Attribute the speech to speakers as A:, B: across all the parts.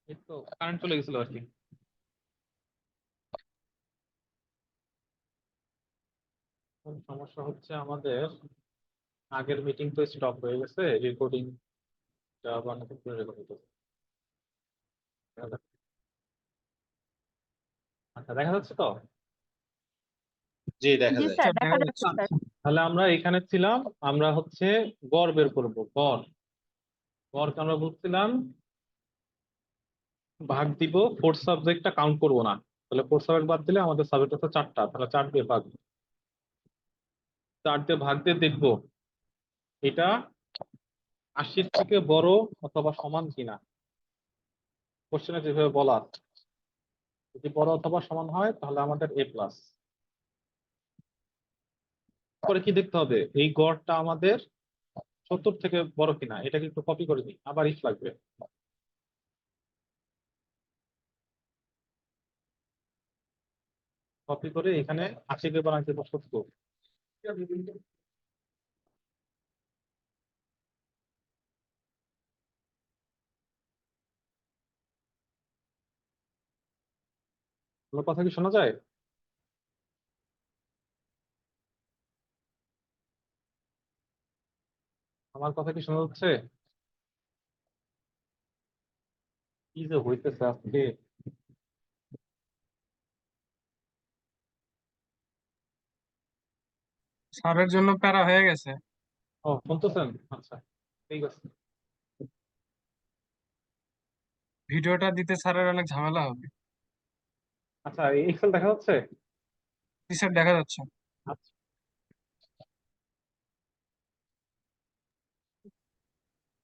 A: এই তো কারেন্ট চলে গেছিল আর কি। এখন সমস্যা হচ্ছে আমাদের আগের মিটিং তো স্টপ হয়ে গেছে, রেকর্ডিং আবার নতুন করে রেকর্ড হইতেছে। আচ্ছা, দেখা যাচ্ছে তো?
B: জি, দেখা
C: জি
B: যায়।
C: স্যার,
D: স্যার
C: দেখা
D: দেখা
C: যাচ্ছে
D: যাচ্ছে।
C: স্যার।
A: তাহলে আমরা এখানে ছিলাম, আমরা হচ্ছে গড় বের করব। গড় গড়কে আমরা বলছিলাম ভাগ দিব, ফোর্থ সাবজেক্টটা কাউন্ট করব না। তাহলে ফোর্থ সাবজেক্ট বাদ দিলে আমাদের সাবজেক্ট হচ্ছে চারটা, তাহলে 4 দিয়ে ভাগ, 4 দিয়ে ভাগ দিয়ে দেখবো এটা 80-র থেকে বড় অথবা সমান কিনা। কোশ্চেনে যেভাবে বলা আছে, যদি বড় অথবা সমান হয় তাহলে আমাদের A+। পরে কি দেখতে হবে, এই গড়টা আমাদের 70 থেকে বড় কিনা, এটাকে একটু কপি করে দিই, আবার ইফ লাগবে। কপি করে এখানে 80-কে বানাইতে দেবো 70। আমার কথা কি শোনা যায়? আমার কথা কি শোনা যাচ্ছে? কি যে হইতেছে আজকে!
D: স্যারের জন্য প্যারা হয়ে গেছে।
A: ও, শুনতেছেন? আচ্ছা, ঠিক আছে।
D: ভিডিওটা দিতে স্যারের অনেক ঝামেলা হবে।
A: আচ্ছা, এই এক্সেল দেখা যাচ্ছে?
D: জি স্যার, দেখা যাচ্ছে।
A: আচ্ছা,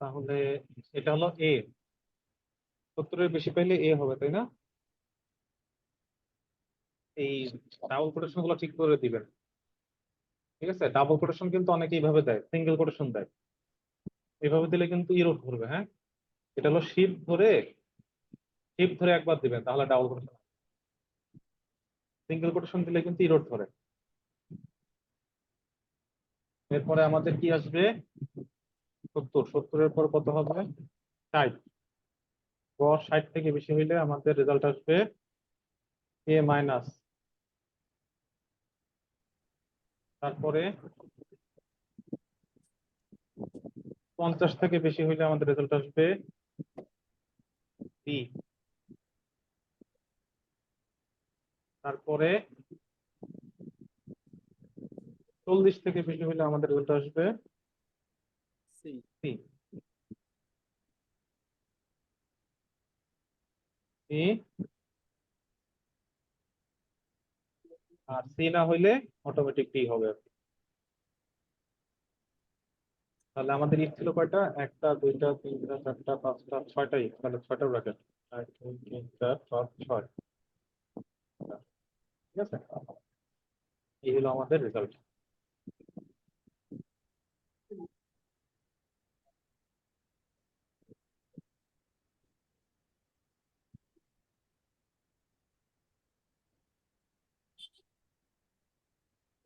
A: তাহলে এটা হলো এ। 70-এর বেশি পাইলে এ হবে, তাই না? এই ডাবল কোটেশন গুলো ঠিক করে দিবেন। ঠিক আছে, ডাবল কোটেশন কিন্তু অনেকে এইভাবে দেয়, সিঙ্গেল কোটেশন দেয়। এভাবে দিলে কিন্তু ইরোড ধরবে। হ্যাঁ, এটা হলো শিফট ধরে একবার দিবেন, তাহলে ডাবল কোটেশন। সিঙ্গেল কোটেশন দিলে কিন্তু ইরোড ধরে। এরপরে আমাদের কি আসবে? 70। 70-এর পর কত হবে? 60। গড় 60 থেকে বেশি হইলে আমাদের রেজাল্ট আসবে A-। তারপরে 50 থেকে বেশি হইলে আমাদের রেজাল্ট আসবে বি। তারপরে 40 থেকে বেশি হইলে আমাদের রেজাল্ট আসবে
B: সি।
A: সি। সি। আর সি না হইলে অটোমেটিক ডি হবে আর কি। তাহলে আমাদের ইফ ছিল কয়টা? একটা, দুইটা, তিনটা, চারটা, পাঁচটা, ছয়টাই। তাহলে ছয়টা ব্র্যাকেট, 1 2 3 4 5 6। ঠিক আছে, এই হলো আমাদের রেজাল্ট।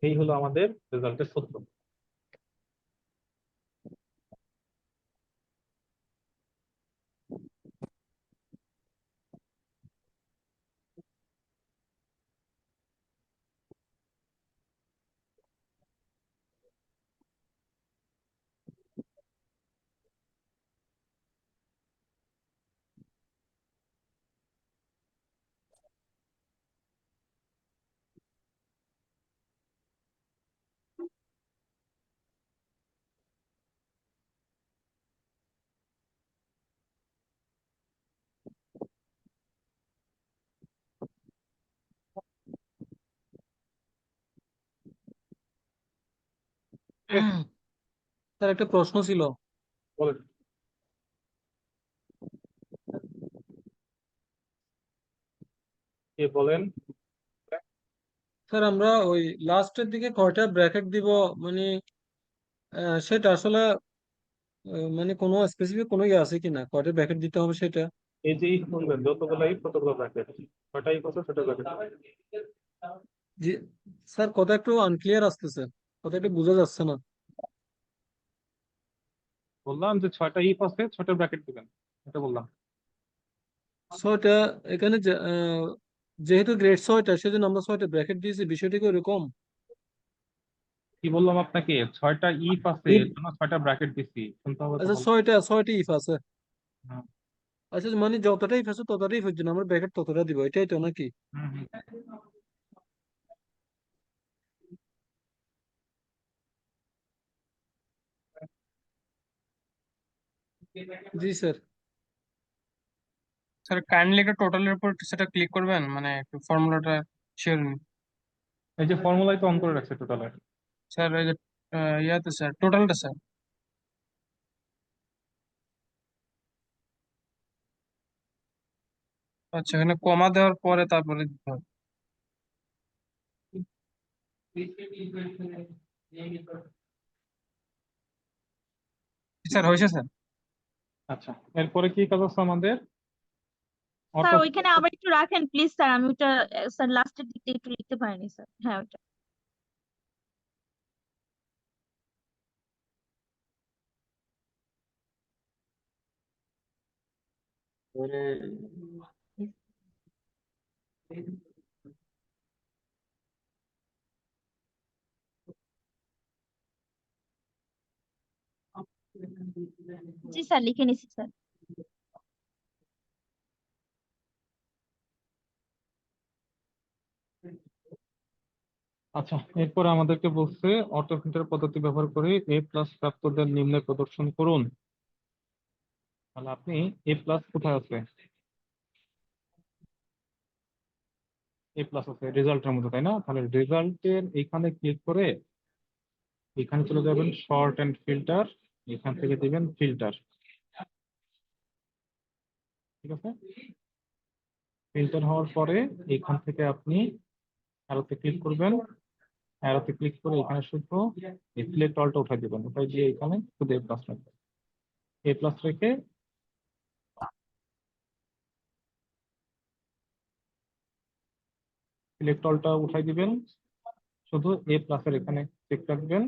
A: এই হলো আমাদের রেজাল্টের সূত্র।
E: স্যার একটা প্রশ্ন ছিল।
A: বলেন, কে বলেন?
E: স্যার আমরা ওই লাস্টের দিকে কয়টা ব্র্যাকেট দিব, মানে সেটা আসলে মানে কোনো স্পেসিফিক কোনো ইয়ে আছে কিনা, কয়টা ব্র্যাকেট দিতে হবে সেটা?
A: এই যে ইফ বলবেন, যতগুলো ইফ ততগুলো ব্র্যাকেট। ছয়টা ইফ আছে, ছয়টা ব্র্যাকেট।
E: জি স্যার, কথা একটু আনক্লিয়ার আসতেছে, কথা একটু বোঝা যাচ্ছে না।
A: বললাম যে 6টা ইফ আছে, 6টা ব্র্যাকেট দিবেন, এটা বললাম।
E: ছয়টা এখানে যেহেতু গ্রেড 6টা সেজন্য আমরা 6টা ব্র্যাকেট দিয়েছি, বিষয়টা কি ওরকম?
A: কি বললাম আপনাকে, 6টা ইফ আছে,
E: If
A: এর জন্য 6টা ব্র্যাকেট দিছি, শুনতে হবে তো
E: আচ্ছা,
A: ভালো।
E: 6টা ইফ আছে।
A: হ্যাঁ,
E: আচ্ছা, মানে যতটা ইফ আছে ততটা ইফের জন্য আমরা ব্র্যাকেট ততটা দিব, এটাই তো নাকি?
A: হুম, হুম।
E: জি স্যার।
D: স্যার কাইন্ডলি একটা টোটালের উপর সেটা ক্লিক করবেন, মানে একটু ফর্মুলাটা শিওর নিন।
A: এই যে ফর্মুলাই তো অন করে রাখছে টোটালের।
D: স্যার এই যে ইয়াতে স্যার টোটালটা স্যার। আচ্ছা, এখানে কমা দেওয়ার পরে তারপরে দিতে হবে। স্যার হয়েছে স্যার।
A: আচ্ছা, এরপরে কি কাজ আছে আমাদের?
C: স্যার
A: অটো
C: ওইখানে আবার একটু রাখেন প্লিজ স্যার, আমি ওটা স্যার লাস্টের দিকটা একটু লিখতে পারিনি স্যার, হ্যাঁ ওটা। জি স্যার, লিখে নিছি স্যার।
A: আচ্ছা, এরপরে আমাদেরকে বলছে অটো ফিল্টার পদ্ধতি ব্যবহার করে এ প্লাস প্রাপ্তদের নিম্নে প্রদর্শন করুন। তাহলে আপনি এ প্লাস কোথায় আছে? এ প্লাস আছে রেজাল্টের মধ্যে, তাই না? তাহলে রেজাল্টের এইখানে ক্লিক করে এখানে চলে যাবেন শর্ট এন্ড ফিল্টার, এখান থেকে দিবেন ফিল্টার। ঠিক আছে, ফিল্টার হওয়ার পরে এখান থেকে আপনি অ্যারোতে ক্লিক করবেন। অ্যারোতে ক্লিক করে এখানে শুধু এই সিলেক্ট অলটা উঠাই দিবেন, উঠাই দিয়ে এখানে শুধু এ প্লাস রাখবেন। এ প্লাস রেখে সিলেক্ট অলটা উঠাই দিবেন, শুধু এ প্লাসের এখানে চেক রাখবেন,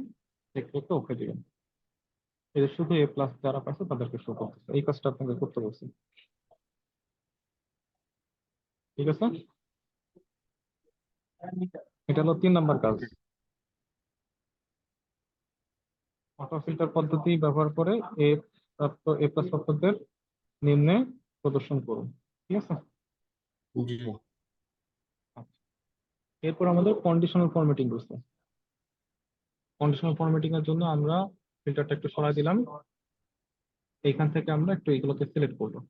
A: চেক রেখে ওকে দিবেন। এই যে শুধু এ প্লাস যারা পাচ্ছে তাদেরকে শো করতেছে, এই কাজটা আপনাকে করতে বলছি। ঠিক আছে, এটা হলো 3 নাম্বার কাজ। অটো ফিল্টার পদ্ধতি ব্যবহার করে এ প্রাপ্ত এ প্লাস প্রাপ্তদের নিম্নে প্রদর্শন করুন। ঠিক আছে,
B: জি।
A: আচ্ছা। এরপর আমাদের কন্ডিশনাল ফরম্যাটিং করছে। কন্ডিশনাল ফরম্যাটিং এর জন্য আমরা ফিল্টারটা একটু সরাই দিলাম, এইখান থেকে আমরা একটু এগুলোকে সিলেক্ট করবো।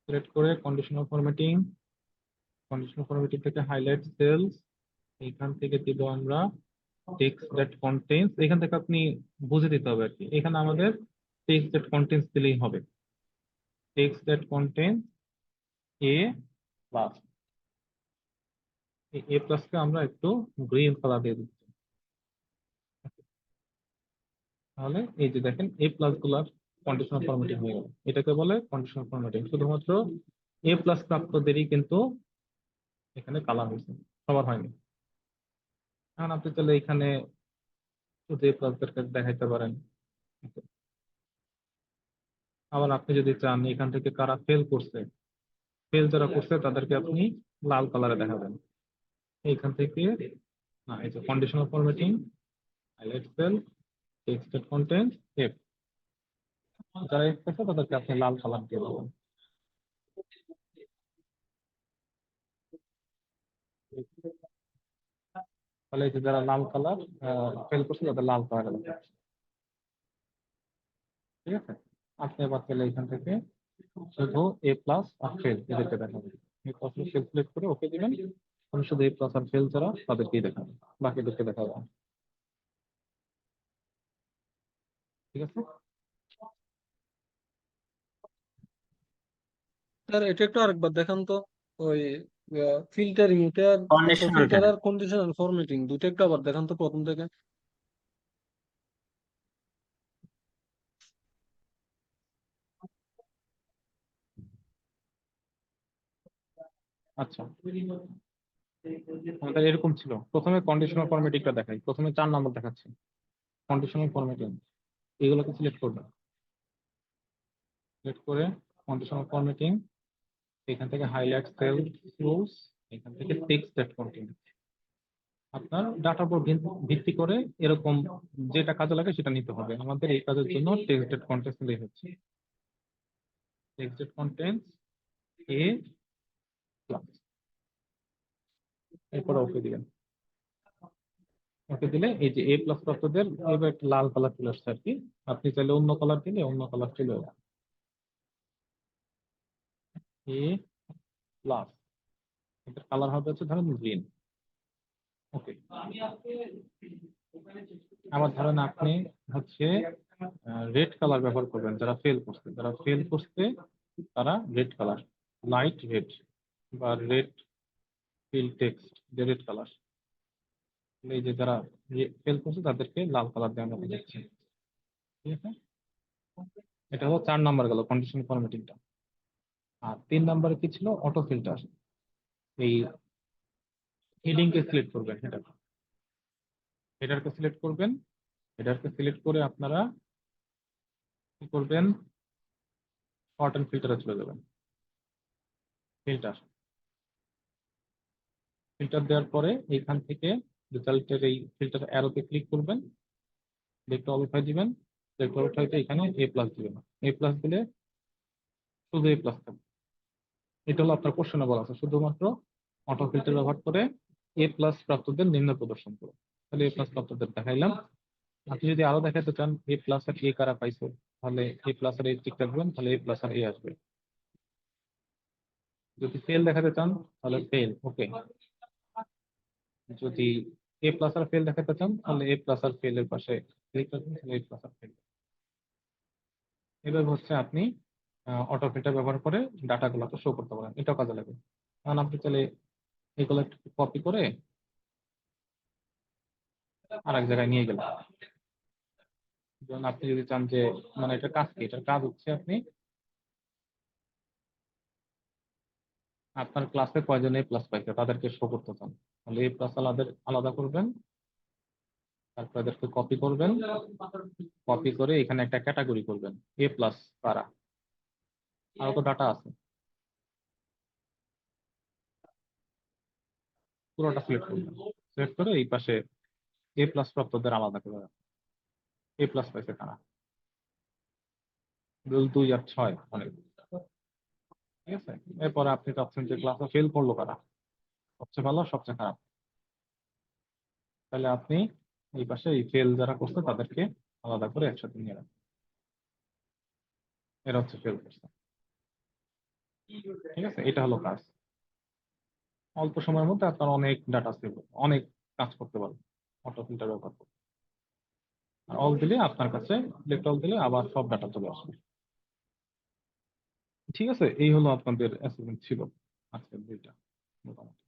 A: সিলেক্ট করে কন্ডিশনাল ফরম্যাটিং থেকে হাইলাইট সেলস, এইখান থেকে দিব আমরা টেক্সট দ্যাট কন্টেন্স। এখান থেকে আপনি বুঝে দিতে হবে আর কি, এখানে আমাদের টেক্সট দ্যাট কন্টেন্স দিলেই হবে। Text that contains A plus, A plus কে আমরা একটু গ্রিন কালার দিয়ে দিচ্ছি। তাহলে এই যে দেখেন এ প্লাস গুলার কন্ডিশনাল ফরম্যাটিং হয়ে গেল, এটাকে বলে কন্ডিশনাল ফরম্যাটিং। শুধুমাত্র এ প্লাস প্রাপ্তদেরই কিন্তু এখানে কালার হয়েছে, সবার হয়নি। এখন আপনি তাহলে এখানে শুধু এ প্লাসদেরকে দেখাইতে পারেন। আবার আপনি যদি চান এখান থেকে কারা ফেল করছে, ফেল যারা করছে তাদেরকে আপনি লাল কালারে দেখাবেন। এইখান থেকে না, এই যে conditional formatting, highlight cell, texted content, F, যারা এফ করছে তাদেরকে আপনি লাল কালার দিয়ে দেবেন। তাহলে এই যে যারা লাল কালার ফেল করছে তাদের লাল কালার দেখাবে। ঠিক আছে, আপনি এবার তাহলে এখান থেকে শুধু এ প্লাস আর ফেল এদেরকে দেখাবেন। এ প্লাস ফেল সিলেক্ট করে ওকে দিবেন, আমি শুধু এ প্লাস আর ফেল ছাড়া তাদেরকেই দেখাবেন, বাকিদেরকে দেখাবো না। ঠিক আছে,
E: স্যার এটা একটু আরেকবার দেখান তো, ওই ফিল্টারিং, এটা অটো
B: কন্ডিশনালটা
E: ফিল্টার আর কন্ডিশনাল ফরম্যাটিং দুটো একটু আবার দেখান তো প্রথম থেকে।
A: আচ্ছা। আমাদের এরকম ছিল, প্রথমে কন্ডিশনাল ফরম্যাটিংটা দেখাই, প্রথমে 4 নম্বর দেখাচ্ছে কন্ডিশনাল ফরম্যাটিং। এগুলোকে সিলেক্ট করবেন, সিলেক্ট করে কন্ডিশনাল ফরম্যাটিং এখান থেকে হাইলাইট সেল রুলস, এখান থেকে টেক্সট দ্যাট কন্টেন্ট। আপনার ডাটার উপর ভিত্তি করে এরকম যেটা কাজে লাগে সেটা নিতে হবে। আমাদের এই কাজের জন্য টেক্সট ডেট কন্টেন্টস নিলেই হচ্ছে। টেক্সট ডেট কন্টেন্টস এ প্লাস, এরপর ওকে দিবেন। ওকে দিলে এই যে এ প্লাস প্রাপ্তদের এবার একটা লাল কালার চলে আসছে আর কি। আপনি চাইলে অন্য কালার দিলে অন্য কালার চলে যাবে। এ প্লাস, এটার কালার হবে হচ্ছে ধরেন গ্রিন। ওকে, আবার ধরেন আপনি হচ্ছে রেড কালার ব্যবহার করবেন। যারা ফেল করছে তারা রেড কালার, লাইট রেড বা রেড ফিল টেক্সট, যে রেড কালার। এই যে যারা ফেল করছে তাদেরকে লাল কালার দিয়ে আমরা বোঝাচ্ছি। ঠিক আছে, এটা হলো 4 নাম্বার গেল কন্ডিশন ফরম্যাটিংটা। আর 3 নাম্বারে কি ছিল? Auto filter. এই হেডিংকে সিলেক্ট করবেন, হেডারকে সিলেক্ট করবেন। হেডারকে সিলেক্ট করে আপনারা কি করবেন? শর্ট এন্ড ফিল্টারে চলে যাবেন। ফিল্টার ফিল্টার দেওয়ার পরে এইখান থেকে রেজাল্টের এই ফিল্টার অ্যারোতে ক্লিক করবেন, দেখতে অবস্থায় দিবেন। দেখতে অবস্থায় এখানে এ প্লাস দিবেন। এ প্লাস দিলে শুধু এ প্লাস থাকবে। এটা হলো আপনার কোশ্চেনে বলা আছে শুধুমাত্র অটো ফিল্টার ব্যবহার করে এ প্লাস প্রাপ্তদের নিম্ন প্রদর্শন করো। তাহলে এ প্লাস প্রাপ্তদের দেখাইলাম। আপনি যদি আরো দেখাতে চান এ প্লাস আর এ কারা পাইছে, তাহলে এ প্লাস আর এ টিক রাখবেন, তাহলে এ প্লাস আর এ আসবে। যদি ফেল দেখাতে চান তাহলে ফেল, ওকে। যদি এ প্লাস আর ফেল দেখাতে চান তাহলে এ প্লাস আর ফেল এর পাশে ক্লিক করবেন, তাহলে এ প্লাস আর ফেল। এভাবে হচ্ছে আপনি অটো ফিল্টার ব্যবহার করে ডাটাগুলোকে শো করতে পারেন। এটাও কাজে লাগে। কারণ আপনি তাহলে এগুলো কপি করে আরেক জায়গায় নিয়ে গেলেন। যেমন আপনি যদি চান যে মানে এটা কাজ কি, এটার কাজ হচ্ছে আপনি আপনার ক্লাসে কয়জন এ প্লাস পাইছে তাদেরকে শো করতে চান, তাহলে এ প্লাস আলাদা আলাদা করবেন। তারপর এদেরকে কপি করবেন, কপি করে এখানে একটা ক্যাটাগরি করবেন এ প্লাস কারা। আরো তো ডাটা আছে, পুরোটা সিলেক্ট করবেন। সিলেক্ট করে এই পাশে এ প্লাস প্রাপ্তদের আলাদা করে এ প্লাস পাইছে কারা, 2 আর 6 অনেক। ঠিক আছে, এরপরে আপনি চাচ্ছেন যে ক্লাসে ফেল করলো কারা, সবচেয়ে ভালো সবচেয়ে খারাপ। তাহলে আপনি এই পাশে এই ফেল যারা করছে তাদেরকে আলাদা করে একসাথে নিয়ে রাখবেন। এরা হচ্ছে ফেল করছে। ঠিক আছে, এটা হলো কাজ। অল্প সময়ের মধ্যে আপনার অনেক ডাটা সেভ, অনেক কাজ করতে পারবেন অটো ফিল্টার ব্যবহার করে। আর অল দিলে আপনার কাছে সিলেক্ট অল দিলে আবার সব ডাটা চলে আসবে। ঠিক আছে, এই হলো আপনাদের অ্যাসাইনমেন্ট ছিল আজকের দুইটা মোটামুটি।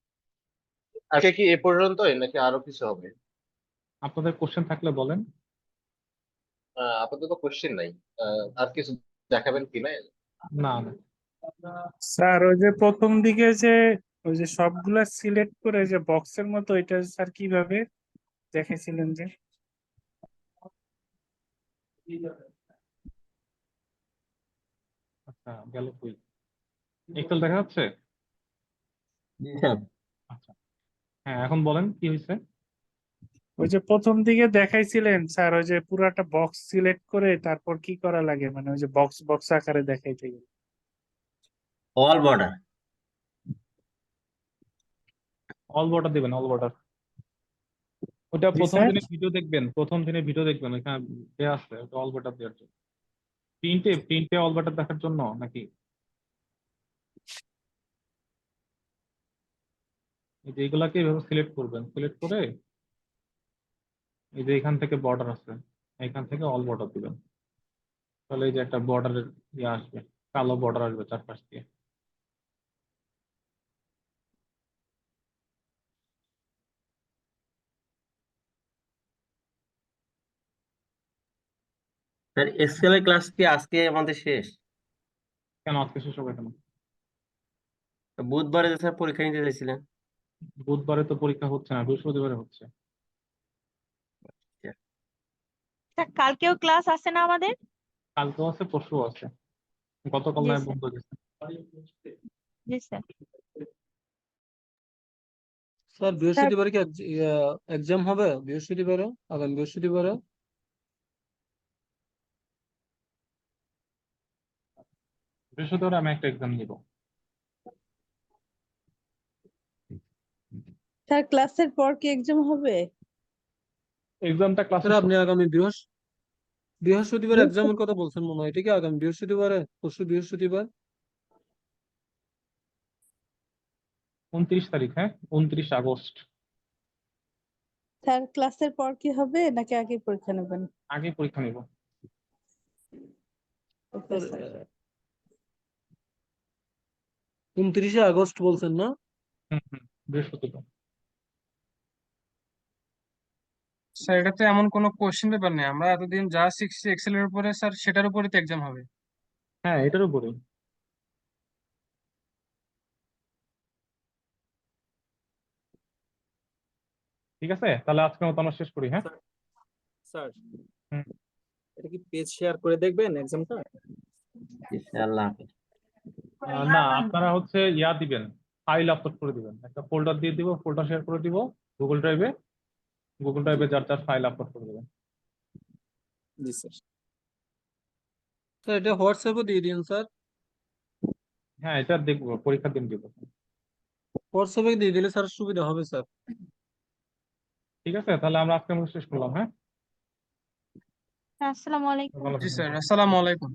B: আজকে কি এ পর্যন্তই নাকি আরো কিছু হবে?
A: আপনাদের কোশ্চেন থাকলে বলেন।
B: আপাতত কোশ্চেন নাই। আর কিছু দেখাবেন কি না?
A: না না,
F: স্যার ওই যে প্রথম দিকে যে ওই যে সবগুলা সিলেক্ট করে যে বক্সের মতো এটা স্যার কিভাবে দেখেছিলেন যে
A: আচ্ছা গেল কই? এক্সেল দেখা যাচ্ছে?
B: জি স্যার।
A: আচ্ছা, হ্যাঁ এখন বলেন কি হয়েছে।
F: ওই যে প্রথম দিকে দেখাইছিলেন স্যার ওই যে পুরাটা বক্স সিলেক্ট করে তারপর কি করা লাগে মানে ওই যে বক্স বক্স আকারে দেখাইতে গেলে।
B: All border.
A: অল বর্ডার দিবেন, অল বর্ডার। ওটা
F: জি
A: প্রথম
F: স্যার।
A: দিনে ভিডিও দেখবেন, প্রথম দিনে ভিডিও দেখবেন, ওখানে দেয়া আছে ওটা অল বর্ডার দেওয়ার জন্য। প্রিন্টে অল বর্ডার দেখার জন্য নাকি? এই যে এগুলাকে এভাবে সিলেক্ট করবেন, সিলেক্ট করে এই যে এখান থেকে বর্ডার আছে, এখান থেকে অল বর্ডার দিবেন। তাহলে এই যে একটা বর্ডারের ইয়ে আসবে, কালো বর্ডার আসবে চারপাশ দিয়ে।
G: স্যার এক্সেল এর ক্লাস কি আজকে আমাদের শেষ?
A: কেন আজকে শেষ হবে কেন?
G: বুধবারে যে স্যার পরীক্ষা নিতে চাইছিলেন।
A: বুধবারে তো পরীক্ষা হচ্ছে না, বৃহস্পতিবারে হচ্ছে।
C: স্যার কালকেও ক্লাস আছে না আমাদের?
A: কালকেও আছে, পরশু আছে, গতকাল
C: জি
A: নয়
C: স্যার।
A: বন্ধ গেছে।
C: জি স্যার।
E: স্যার বৃহস্পতিবারে কি এক্সাম হবে? বৃহস্পতিবারে, আগামী বৃহস্পতিবারে?
A: বৃহস্পতিবার আমি একটা এক্সাম নিব।
H: স্যার ক্লাসের পর কি এক্সাম হবে?
A: এক্সামটা
E: স্যার
A: ক্লাসের
E: আপনি আগামী বৃহস্পতিবার এক্সামের কথা বলছেন মনে হয়, এটা কি আগামী বৃহস্পতিবারে, পরশু বৃহস্পতিবার?
A: 29 তারিখ, হ্যাঁ 29 আগস্ট।
H: স্যার ক্লাসের পর কি হবে নাকি আগে পরীক্ষা নেবেন?
A: আগে পরীক্ষা নিব।
H: Okay
E: sir
H: sir.
E: 29শে আগস্ট বলছেন না?
A: বৃহস্পতিবার।
D: স্যার এটাতে এমন কোনো কোশ্চেন পেপার নেই, আমরা এতদিন যা শিখছি এক্সেল এর উপরে স্যার সেটার উপরে তো এক্সাম হবে।
A: হ্যাঁ এটার উপরে। ঠিক আছে, তাহলে আজকের মতো আমরা শেষ করি, হ্যাঁ।
I: স্যার
A: হুম।
I: এটা কি পেজ শেয়ার করে দেখবেন এক্সামটা?
G: আল্লাহ হাফেজ।
A: না, আপনারা হচ্ছে ইয়া দিবেন, ফাইল আপলোড করে দিবেন, একটা ফোল্ডার দিয়ে দিব, ফোল্ডার শেয়ার করে দিব গুগল ড্রাইভে, যার যার ফাইল আপলোড করে দেবেন।
I: জি স্যার।
E: স্যার এটা হোয়াটসঅ্যাপে দিয়ে দিন স্যার।
A: হ্যাঁ এটা দেখবো, পরীক্ষার দিন দিব।
E: হোয়াটসঅ্যাপে দিয়ে দিলে স্যার সুবিধা হবে স্যার।
A: ঠিক আছে, তাহলে আমরা আজকের মতো শেষ করলাম, হ্যাঁ।
C: আসসালামু আলাইকুম।
A: ভালো
D: জি
A: থাকবেন।
D: স্যার, আসসালামু আলাইকুম।